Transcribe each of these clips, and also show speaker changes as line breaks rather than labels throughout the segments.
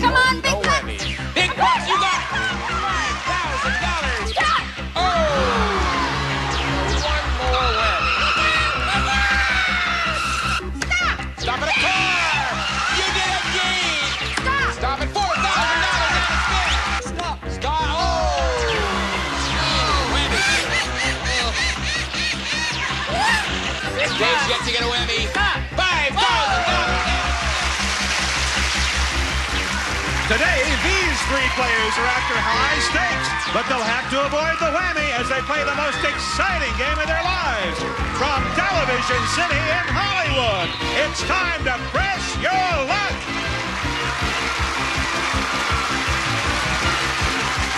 Come on, big bucks.
Big bucks, you got it. $5,000.
Stop.
Oh! One more whammy.
Stop.
Stop at a car. You did a game.
Stop.
Stop at $4,000. Stop. Stop. Oh! Whammy. Dave's yet to get a whammy. $5,000.
Today, these three players are after high stakes, but they'll have to avoid the whammy as they play the most exciting game of their lives. From Television City in Hollywood, it's time to press your luck.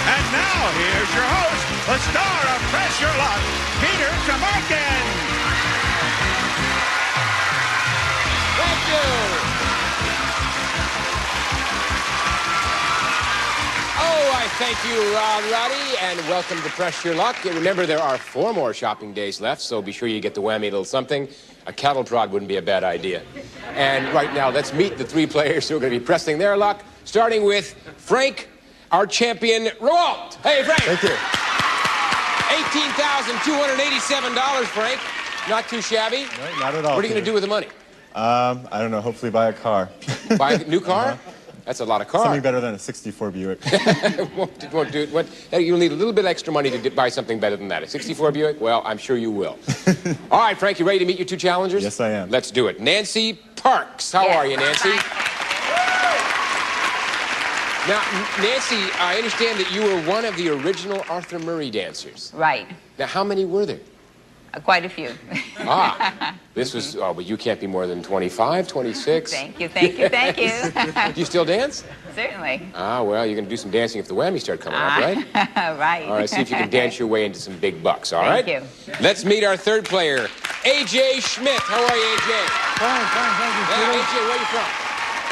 And now, here's your host, the star of Press Your Luck, Peter Tomarken.
Thank you. Oh, I thank you, Roddy, and welcome to Press Your Luck. And remember, there are 4 more shopping days left, so be sure you get the whammy little something. A cattle prod wouldn't be a bad idea. And right now, let's meet the 3 players who are going to be pressing their luck, starting with Frank, our champion, Roald. Hey, Frank.
Thank you.
$18,287, Frank. Not too shabby.
No, not at all.
What are you going to do with the money?
I don't know. Hopefully buy a car.
Buy a new car? That's a lot of cars.
Something better than a 64 Buick.
won't do it. You'll need a little bit extra money to buy something better than that. A 64 Buick? Well, I'm sure you will. All right, Frank, you ready to meet your 2 challengers?
Yes, I am.
Let's do it. Nancy Parks. How are you, Nancy? Now, Nancy, I understand that you were one of the original Arthur Murray dancers.
Right.
Now, how many were there?
Quite a few.
This was, but you can't be more than 25, 26.
Thank you, thank you, thank you.
Do you still dance?
Certainly.
Well, you're going to do some dancing if the whammies start coming up, right?
Right.
All right, see if you can dance your way into some big bucks, all right?
Thank you.
Let's meet our 3rd player, A.J. Schmidt. How are you, A.J.?
Fine, thank you, Peter.
A.J., where are you from?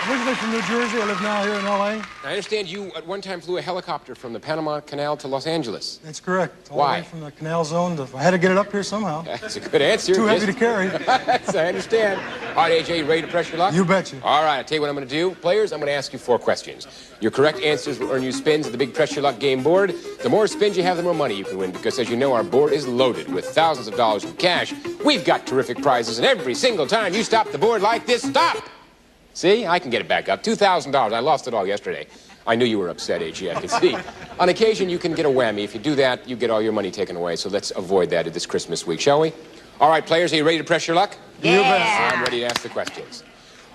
Originally from New Jersey. I live now here in L.A.
I understand you at one time flew a helicopter from the Panama Canal to Los Angeles.
That's correct. All
Why?
the way from the canal zone. I had to get it up here somehow.
That's a good answer.
Too heavy to carry.
Yes, I understand. All right, A.J., you ready to press your luck?
You betcha.
All right, I'll tell you what I'm going to do. Players, I'm going to ask you 4 questions. Your correct answers will earn you spins at the big Press Your Luck game board. The more spins you have, the more money you can win, because as you know, our board is loaded with thousands of dollars in cash. We've got terrific prizes, and every single time you stop the board like this, stop! See, I can get it back up. $2,000. I lost it all yesterday. I knew you were upset, A.G., I could see. On occasion, you can get a whammy. If you do that, you get all your money taken away, so let's avoid that this Christmas week, shall we? All right, players, are you ready to press your luck?
Yeah.
I'm ready to ask the questions.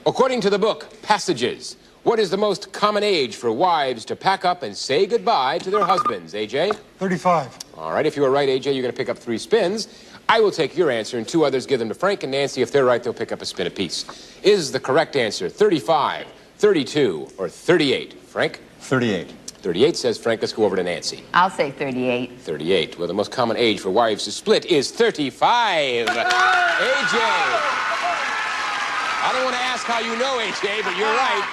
According to the book, Passages, what is the most common age for wives to pack up and say goodbye to their husbands, A.J.?
35.
All right, if you were right, A.J., you're going to pick up 3 spins. I will take your answer, and 2 others give them to Frank and Nancy. If they're right, they'll pick up a spin apiece. Is the correct answer 35, 32, or 38? Frank?
38.
38 says Frank. Let's go over to Nancy.
I'll say 38.
38. Well, the most common age for wives to split is 35. A.J. I don't want to ask how you know, A.J., but you're right.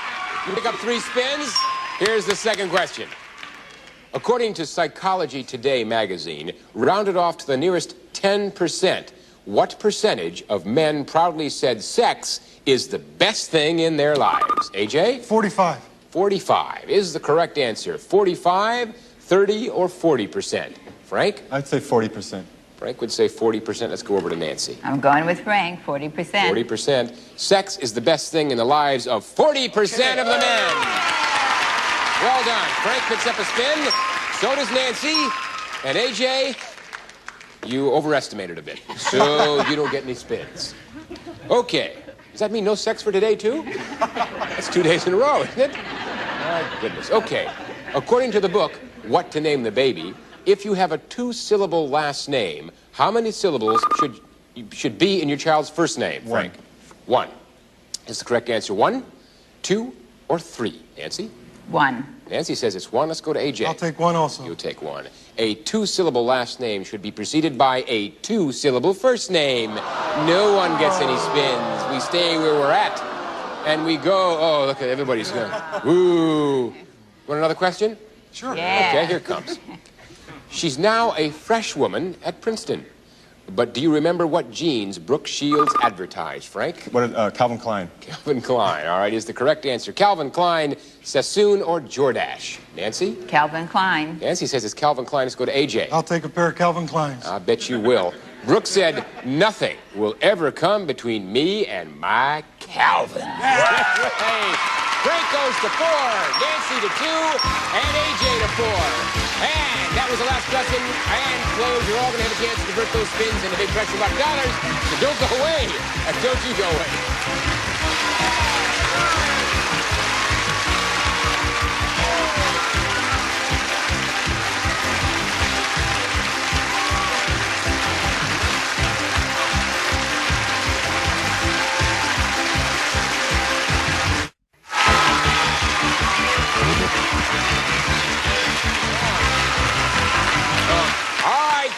You pick up 3 spins. Here's the second question. According to Psychology Today magazine, rounded off to the nearest 10%, what percentage of men proudly said sex is the best thing in their lives? A.J.?
45.
45 is the correct answer. 45, 30, or 40%? Frank?
I'd say 40%.
Frank would say 40%. Let's go over to Nancy.
I'm going with Frank, 40%.
40%. Sex is the best thing in the lives of 40% of the men. Well done. Frank picks up a spin. So does Nancy. And A.J., you overestimated a bit. So you don't get any spins. Okay. Does that mean no sex for today, too? That's 2 days in a row, isn't it? My goodness. Okay. According to the book, What to Name the Baby, if you have a 2-syllable last name, how many syllables should be in your child's first name, Frank? 1. Is the correct answer 1, 2, or 3? Nancy?
1.
Nancy says it's 1. Let's go to A.J.
I'll take 1 also.
You take 1. A 2-syllable last name should be preceded by a 2-syllable first name. No one gets any spins. We stay where we're at. And we go, oh, look at everybody's going, ooh. Want another question?
Sure.
Yeah.
Okay, here it comes. She's now a fresh woman at Princeton. But do you remember what jeans Brooke Shields advertised, Frank?
What? Calvin Klein.
Calvin Klein. All right, is the correct answer. Calvin Klein, Sassoon, or Jordache? Nancy?
Calvin Klein.
Nancy says it's Calvin Klein. Let's go to AJ.
I'll take a pair of Calvin Kleins.
I bet you will. Brooke said, nothing will ever come between me and my Calvin. Hey, Frank goes to 4, Nancy to 2, and AJ to 4. And that was the last question. And players, you're all going to have a chance to convert those spins into big pressure luck dollars. So don't go away. And don't you go away.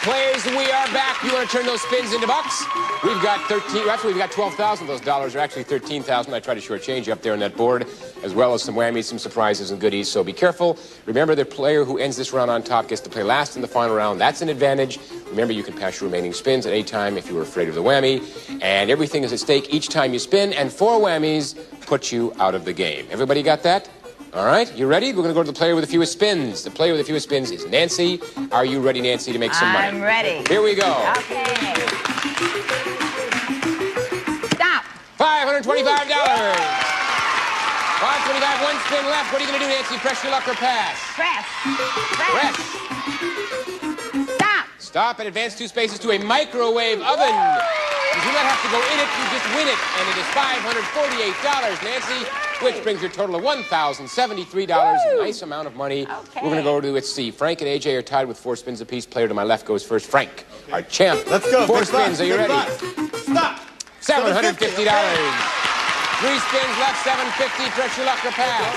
Players, we are back. You want to turn those spins into bucks? We've got 13, actually we've got 12,000 of those dollars. Are actually 13,000. I try to shortchange you up there on that board, as well as some whammies, some surprises and goodies. So be careful. Remember, the player who ends this round on top gets to play last in the final round. That's an advantage. Remember, you can pass your remaining spins at any time if you were afraid of the whammy. And everything is at stake each time you spin, and 4 whammies put you out of the game. Everybody got that? All right, you ready? We're going to go to the player with the fewest spins. The player with the fewest spins is Nancy. Are you ready, Nancy, to make some money?
I'm ready.
Here we go.
Okay. Stop.
$525. 525, one spin left. What are you going to do, Nancy? Press your luck or pass?
Press.
Press.
Stop.
Stop and advance 2 spaces to a microwave oven. You do not have to go in it, you just win it. And it is $548, Nancy, which brings your total of $1,073. A nice amount of money.
Okay.
We're going to go to, let's see, Frank and AJ are tied with 4 spins apiece. Player to my left goes first. Frank, our champ.
Let's go.
4
Big
spins,
bucks,
are you
big
ready?
bucks. Stop.
$750. 3 spins left, $750. Press your luck or pass.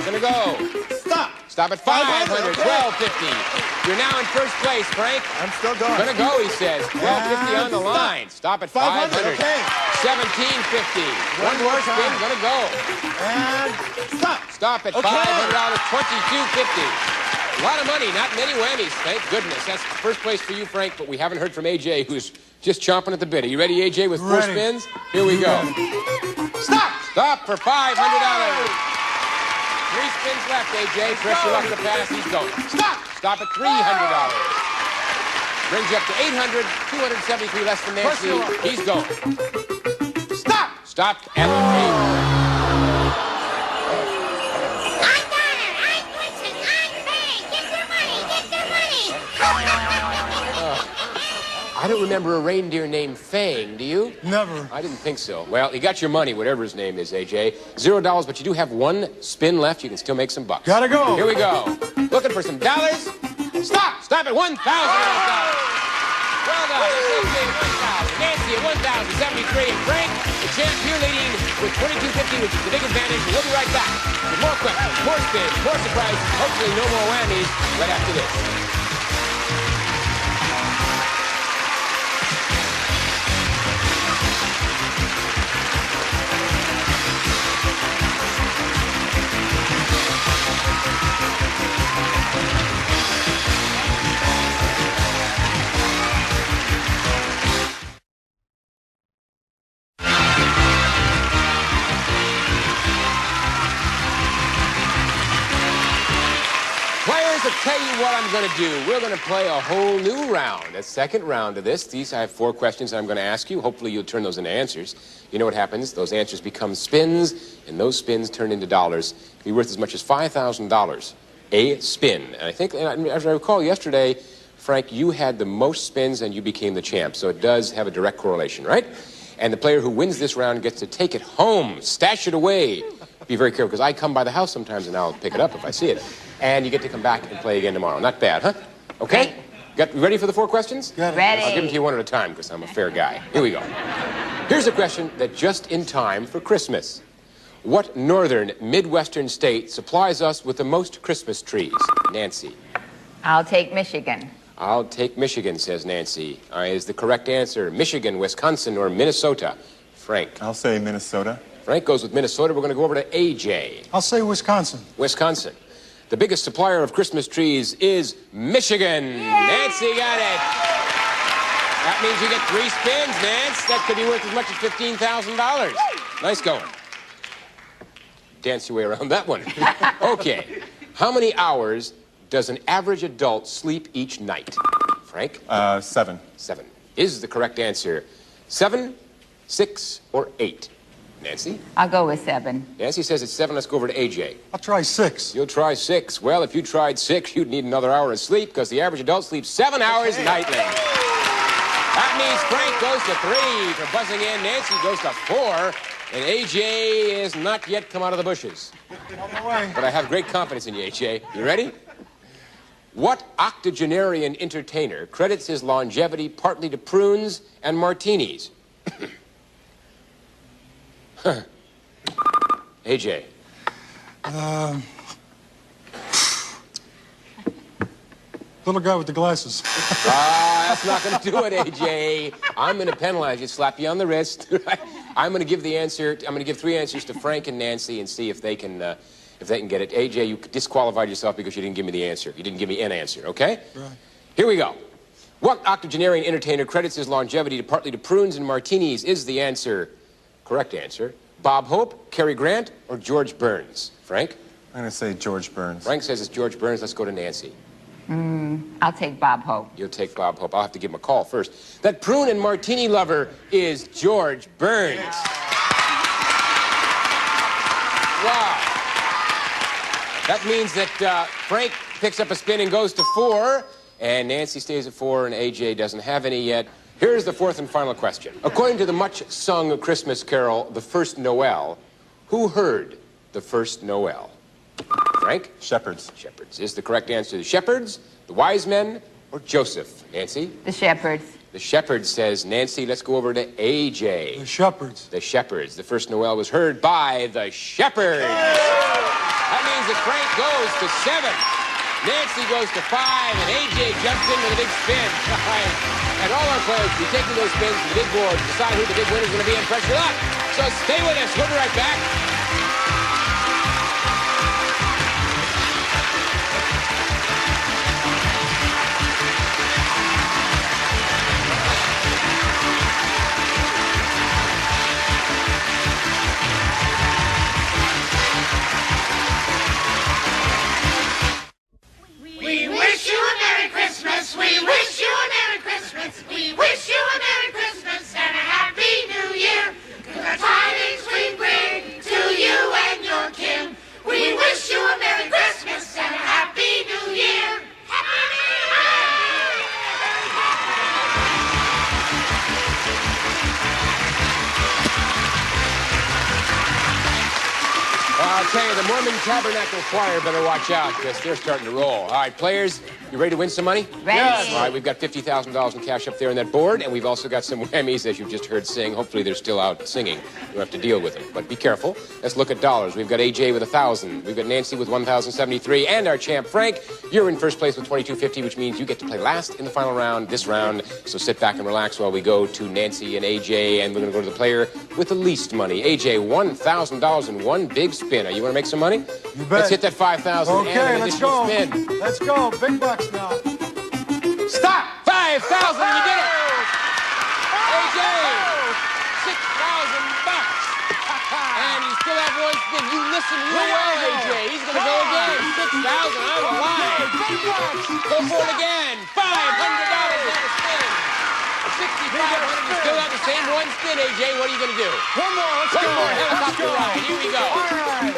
Gonna go.
Stop.
Stop at $500. $1250. You're now in first place, Frank.
I'm still going.
Gonna go, he says. $1250 on the line. Stop at $500.
Okay.
$1750. One more spin. Gonna go.
And stop.
Stop at $500. $2250. A lot of money, not many whammies. Thank goodness. That's first place for you, Frank. But we haven't heard from AJ, who's just chomping at the bit. Are you ready, AJ, with 4
Ready.
spins? Here we go. Stop. Stop for $500. 3 spins left, AJ. Press your luck to pass. He's going. Stop. Stop at $300. Brings you up to $800. 273 less than Nancy. He's going. Stop. Stop at $300. I don't remember a reindeer named Fang, do you?
Never.
I didn't think so. Well, you got your money, whatever his name is, AJ. $0, but you do have 1 spin left. You can still make some bucks.
Gotta go.
Here we go. Looking for some dollars. Stop! Stop at $1,000. Well done. That's AJ at $1,000. Nancy at $1,073. And Frank, the champ, here leading with $22.50, which is the big advantage. We'll be right back with more questions, more spins, more surprises, hopefully no more whammies right after this. I'll tell you what I'm going to do. We're going to play a whole new round, a second round of this. I have 4 questions I'm going to ask you. Hopefully you'll turn those into answers. You know what happens? Those answers become spins, and those spins turn into dollars. Be worth as much as $5,000 a spin. And I think, as I recall yesterday, Frank, you had the most spins and you became the champ. So it does have a direct correlation, right? And the player who wins this round gets to take it home, stash it away. Be very careful, because I come by the house sometimes and I'll pick it up if I see it. And you get to come back and play again tomorrow. Not bad, huh? Okay? You ready for the 4 questions?
Got it.
Ready.
I'll give them to you one at a time, because I'm a fair guy. Here we go. Here's a question that just in time for Christmas. What northern Midwestern state supplies us with the most Christmas trees? Nancy.
I'll take Michigan.
I'll take Michigan, says Nancy. All right, is the correct answer Michigan, Wisconsin, or Minnesota? Frank.
I'll say Minnesota.
Frank goes with Minnesota. We're going to go over to AJ.
I'll say Wisconsin.
Wisconsin. The biggest supplier of Christmas trees is Michigan. Nancy got it. That means you get 3 spins, Nance. That could be worth as much as $15,000. Nice going. Dance your way around that one. Okay. How many hours does an average adult sleep each night? Frank?
7.
7 is the correct answer. 7, 6, or 8? Nancy?
I'll go with 7.
Nancy says it's 7. Let's go over to AJ.
I'll try 6.
You'll try 6. Well, if you tried 6, you'd need another hour of sleep because the average adult sleeps 7 hours nightly. That means Frank goes to 3 for buzzing in. Nancy goes to 4. And AJ has not yet come out of the bushes.
On the way.
But I have great confidence in you, AJ. You ready? What octogenarian entertainer credits his longevity partly to prunes and martinis? AJ.
Little guy with the glasses.
That's not going to do it, AJ. I'm going to penalize you, slap you on the wrist. I'm going to give the answer. I'm going to give 3 answers to Frank and Nancy and see if they can get it. AJ, you disqualified yourself because you didn't give me the answer. You didn't give me an answer, okay?
Right.
Here we go. What octogenarian entertainer credits his longevity partly to prunes and martinis is the answer. Correct answer. Bob Hope, Cary Grant, or George Burns? Frank?
I'm going to say George Burns.
Frank says it's George Burns. Let's go to Nancy.
I'll take Bob Hope.
You'll take Bob Hope. I'll have to give him a call first. That prune and martini lover is George Burns. Wow. That means that Frank picks up a spin and goes to 4, and Nancy stays at 4, and AJ doesn't have any yet. Here's the 4th and final question. According to the much-sung Christmas carol, The First Noel, who heard the first Noel? Frank?
Shepherds.
Shepherds is the correct answer. The shepherds, the wise men, or Joseph? Nancy?
The Shepherds.
The shepherds says Nancy. Let's go over to AJ.
The shepherds.
The shepherds. The first Noel was heard by the shepherds. That means that Frank goes to 7. Nancy goes to 5, and AJ jumps in with a big spin. And all our players will be taking those spins to the big board to decide who the big winner is going to be and pressure up. So stay with us. We'll be right back.
We wish you a Merry Christmas. We wish you a Merry Christmas. We wish you a Merry Christmas and a Happy New Year. The tidings we bring to you and your kin. We wish you a Merry Christmas and a Happy New Year. Happy New Year!
I'll tell you, the Mormon Tabernacle Choir better watch out because they're starting to roll. All right, players, you ready to win some money?
Ready.
Yes. All right, we've got $50,000 in cash up there on that board, and we've also got some whammies, as you've just heard sing. Hopefully they're still out singing. You'll have to deal with them, but be careful. Let's look at dollars. We've got AJ with 1,000. We've got Nancy with 1,073, and our champ, Frank, you're in first place with 2,250, which means you get to play last in the final round, this round. So sit back and relax while we go to Nancy and AJ, and we're going to go to the player with the least money. AJ, $1,000 in one big spin. You want to make some money?
You bet.
Let's hit that 5,000 and
Okay,
an
let's
additional
go.
spin.
Let's go. Big bucks now.
Stop! 5,000, you did it! AJ, 6,000 bucks. And you still have one spin. You listen real well, AJ. He's going to go again. 6,000, I'm alive. Go for it again. $500 on a spin. 6,500, you still have the same one spin, AJ. What are you going to do?
One more. Let's go.
One more helicopter ride. Here we go.
All right.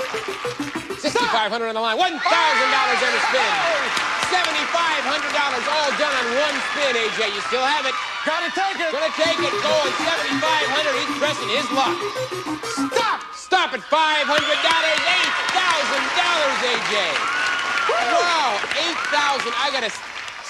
6,500 on the line. $1,000 on a spin. $7,500 all done on one spin, AJ. You still have it.
Gotta take it.
Gonna take it. Going 7,500. He's pressing his luck. Stop! Stop at $500. $8,000, AJ. Wow, 8,000. I got a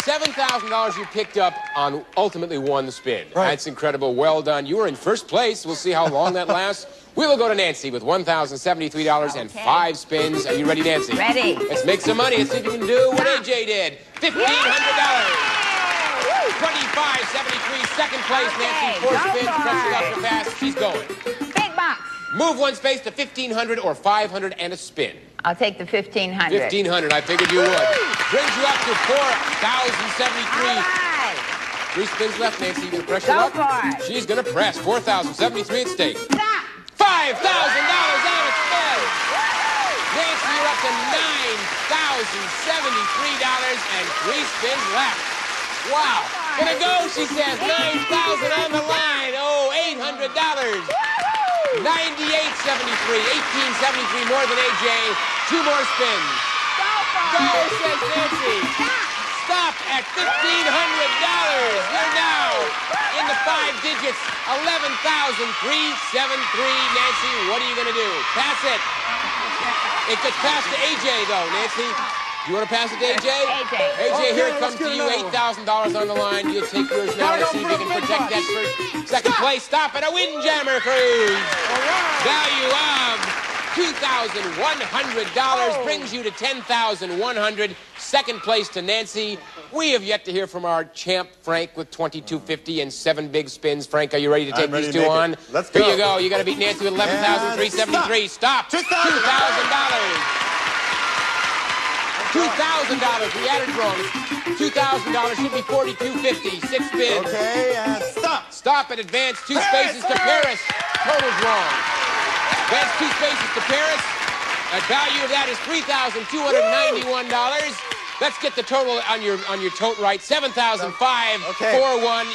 $7,000 you picked up on ultimately one spin.
Right.
That's incredible. Well done. You were in first place. We'll see how long that lasts. We will go to Nancy with $1,073 and
Okay.
5 spins. Are you ready, Nancy?
Ready.
Let's make some money. Let's see if you can do what AJ did. $1,500. 25.73, second place.
Okay,
Nancy, 4
go
spins,
for
pressure up
it.
to pass. She's going.
Big box.
Move one space to 1,500 or 500 and a spin.
I'll take the 1,500.
1,500, I figured you would. Brings you up to 4,073.
All right.
3 spins left, Nancy. You gonna press your
Go
luck?
for it.
She's gonna press. 4,073 at stake.
Stop.
$5,000 and a spin. Nancy, you're up to $9,073 and 3 spins left. Wow. Gonna go, she says. 9,000 on the line. Oh, $800. 98.73. 18.73 more than AJ. 2 more spins. Go, says Nancy. Stop at $1,500. You're now in the 5 digits. 11,373. Nancy, what are you gonna do? Pass it. It gets passed to AJ though, Nancy. You want to pass it to AJ?
AJ.
AJ, here
Okay,
it comes
let's
to
get
you.
another one.
$8,000 on the line. You take yours now.
Gotta
Let's
go
see if
for
you
the
can
big
protect that
bucks.
first. Second place. Stop at a Windjammer Cruise. Value of $2,100 brings you to $10,100. Second place to Nancy. We have yet to hear from our champ, Frank, with $2,250 and 7 big spins. Frank, are you ready to take
I'm ready
these
to
2
make it.
on?
Let's
Here
go.
you go. You got to beat Nancy with $11,373. Stop. $2,000. $2,000. We added wrong. $2,000 should be $4,250. 6 spins.
Okay, and stop.
Stop and advance 2 spaces to Paris. Total's wrong. Advance 2 spaces to Paris. The value of that is $3,291. Let's get the total on your tote right. 7,541.
Okay.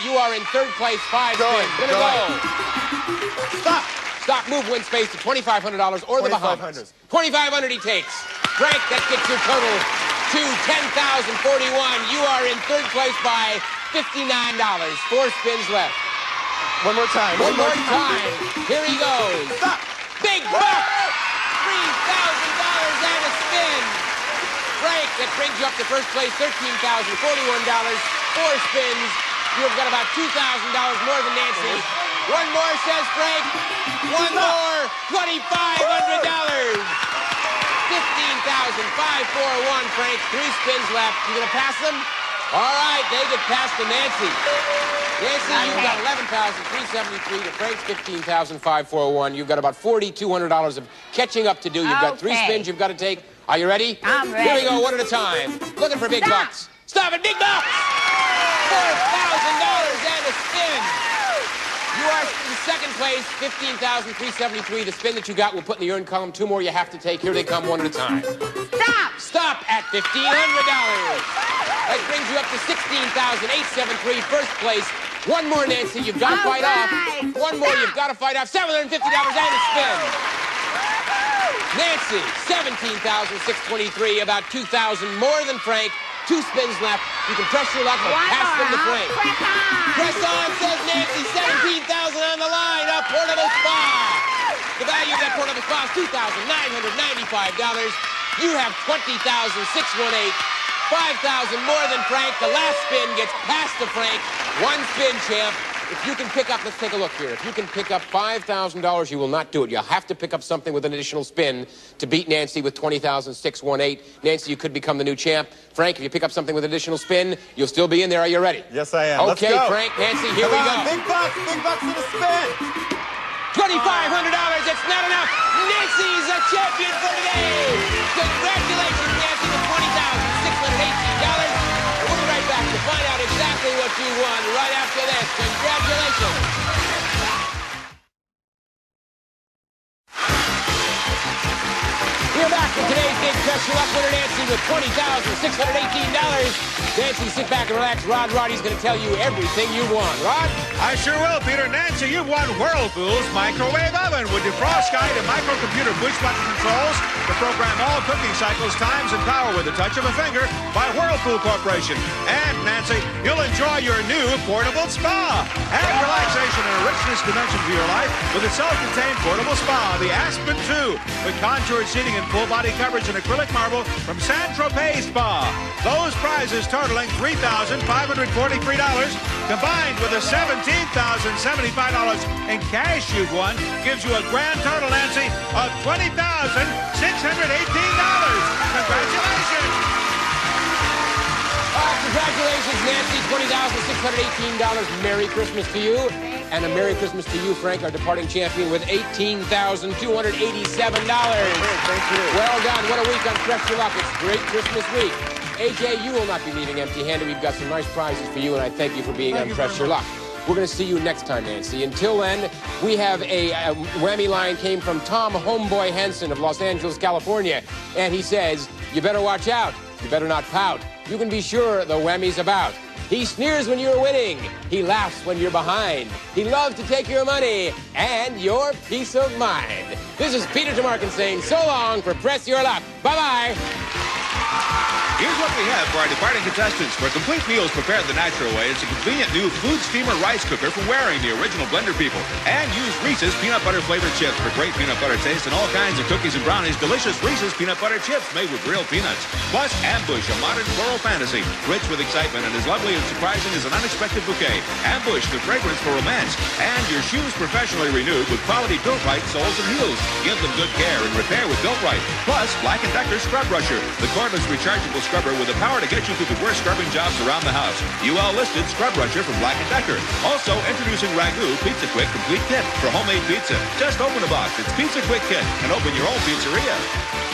You are in 3rd place. 5
Going,
spins. Gonna
going.
go.
Stop.
Stop, move, win space to $2,500 or the Bahamas. 2,500 he takes. Frank, that gets your total to $10,041. You are in 3rd place by $59. 4 spins left.
One more time.
One more time. Here he goes.
Stop.
Big buck. $3,000 and a spin. Frank, that brings you up to 1st place, $13,041. 4 spins. You've got about $2,000 more than Nancy. One more, says Frank. One more. $2,500. 15,541, Frank. 3 spins left. You gonna pass them? All right, they get passed to Nancy. Nancy, you've got 11,373 to Frank's 15,541. You've got about $4,200 of catching up to do. You've got 3
Okay.
spins you've got to take. Are you ready?
I'm ready.
Here we go, one at a time. Looking for big
Stop.
bucks. Stop it, big bucks! $4,000 and a spin. You are in 2nd place, 15,373. The spin that you got, we'll put in the earned column. 2 more you have to take. Here they come, one at a time.
Stop.
Stop at $1,500. That brings you up to 16,873, 1st place. One more, Nancy, you've got to
All
fight
right.
off. One more, you've got to fight off. $750 and a spin. Nancy, 17,623, about 2,000 more than Frank. 2 spins left. You can press your luck and
One
pass them to
more.
Frank.
Press on.
Press on, says Nancy. 17,000 on the line. A portable spa. The value of that portable spa is $2,995. You have $20,618. 5,000 more than Frank. The last spin gets passed to Frank. 1 spin, champ. If you can pick up, let's take a look here. If you can pick up $5,000, you will not do it. You'll have to pick up something with an additional spin to beat Nancy with $20,618. Nancy, you could become the new champ. Frank, if you pick up something with additional spin, you'll still be in there. Are you ready?
Yes, I am.
Okay,
Let's go.
Frank, Nancy, here
Come
we
on,
go.
big bucks in the spin.
$2,500, it's not enough. Nancy's a champion for today. Congratulations, Nancy, with $20,618. We'll be right back to find out exactly what you won right after this. Congratulations. We're back with today's big press your luck winner, Nancy, with $20,618. Nancy, sit back and relax. Roddy's going to tell you everything you won. Rod?
I sure will, Peter. Nancy, you've won Whirlpool's microwave oven with defrost guide and microcomputer push button controls to program all cooking cycles, times, and power with the touch of a finger by Whirlpool Corporation. And, Nancy, you'll enjoy your new portable spa. Add relaxation and a richness dimension to your life with a self-contained portable spa, the Aspen 2, with contoured seating and full body coverage in acrylic marble from San Tropez Spa. Those prizes totaling $3,543, combined with the $17,075 in cash you've won, gives you a grand total, Nancy, of $20,618. Congratulations!
Congratulations, Nancy. $20,618. Merry Christmas to you. And a Merry Christmas to you, Frank, our departing champion, with $18,287.
Thank you.
Well done. What a week on Press Your Luck. It's great Christmas week. AJ, you will not be leaving empty-handed. We've got some nice prizes for you, and I thank you for being on Press Your Luck. We're going to see you next time, Nancy. Until then, we have a whammy line came from Tom Homeboy Henson of Los Angeles, California. And he says, you better watch out. You better not pout. You can be sure the whammy's about. He sneers when you're winning. He laughs when you're behind. He loves to take your money and your peace of mind. This is Peter Tomarken saying so long for Press Your Luck. Bye-bye.
Here's what we have for our departing contestants. For complete meals prepared the natural way, it's a convenient new food steamer rice cooker from Waring, the original blender people. And use Reese's peanut butter flavored chips for great peanut butter taste and all kinds of cookies and brownies. Delicious Reese's peanut butter chips made with real peanuts. Plus Ambush, a modern floral fantasy, rich with excitement and as lovely and surprising as an unexpected bouquet. Ambush, the fragrance for romance. And your shoes professionally renewed with quality Built-Right soles and heels. Give them good care and repair with Built-Right. Plus Black & Decker Scrub Brusher, the cordless rechargeable scrubber with the power to get you through the worst scrubbing jobs around the house. UL listed Scrub Brusher from Black & Decker. Also introducing Ragu Pizza Quick Complete Kit for homemade pizza. Just open a box. It's Pizza Quick Kit and open your own pizzeria.